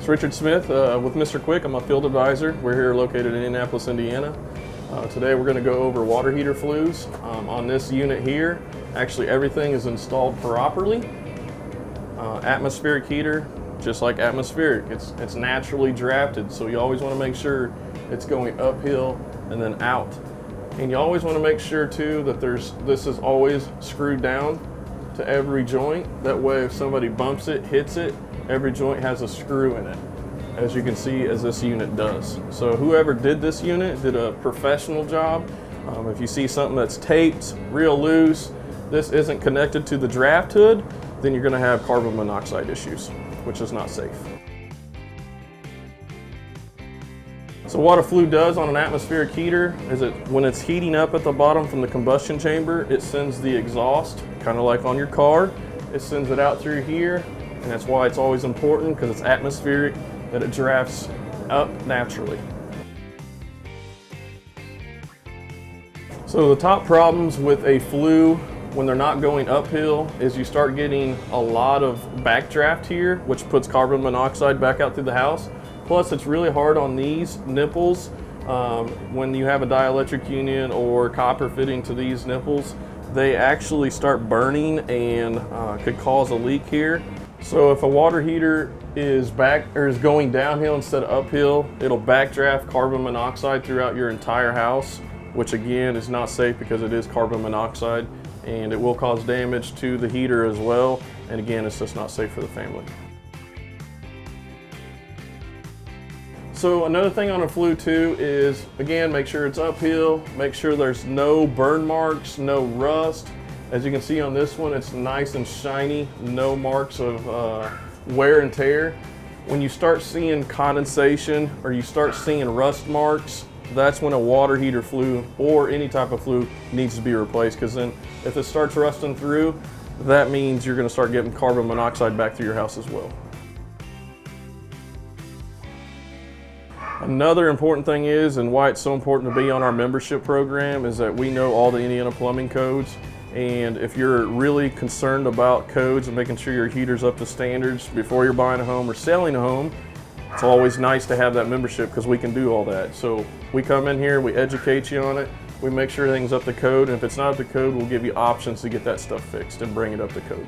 It's Richard Smith with Mister Quik. I'm a field advisor. We're here located in Indianapolis, Indiana. Today we're going to go over water heater flues. On this unit here, actually everything is installed properly. Atmospheric heater, just like atmospheric, it's naturally drafted, so you always want to make sure it's going uphill and then out. And you always want to make sure too that this is always screwed down to every joint. That way if somebody bumps it, hits it, every joint has a screw in it, as you can see as this unit does. So whoever did this unit did a professional job. If you see something that's taped real loose, this isn't connected to the draft hood, then you're going to have carbon monoxide issues, which is not safe. So what a flue does on an atmospheric heater is when it's heating up at the bottom from the combustion chamber, it sends the exhaust, kind of like on your car, it sends it out through here, and that's why it's always important, because it's atmospheric, that it drafts up naturally. So the top problems with a flue when they're not going uphill is you start getting a lot of backdraft here, which puts carbon monoxide back out through the house. Plus, it's really hard on these nipples. When you have a dielectric union or copper fitting to these nipples, they actually start burning and could cause a leak here. So if a water heater is going downhill instead of uphill, it'll backdraft carbon monoxide throughout your entire house, which again is not safe because it is carbon monoxide, and it will cause damage to the heater as well. And again, it's just not safe for the family. So another thing on a flue too is, again, make sure it's uphill, make sure there's no burn marks, no rust. As you can see on this one, it's nice and shiny, no marks of wear and tear. When you start seeing condensation or you start seeing rust marks, that's when a water heater flue or any type of flue needs to be replaced, because then if it starts rusting through, that means you're going to start getting carbon monoxide back through your house as well. Another important thing is, and why it's so important to be on our membership program, is that we know all the Indiana plumbing codes. And if you're really concerned about codes and making sure your heater's up to standards before you're buying a home or selling a home, it's always nice to have that membership, because we can do all that. So we come in here, we educate you on it, we make sure everything's up to code, and if it's not up to code, we'll give you options to get that stuff fixed and bring it up to code.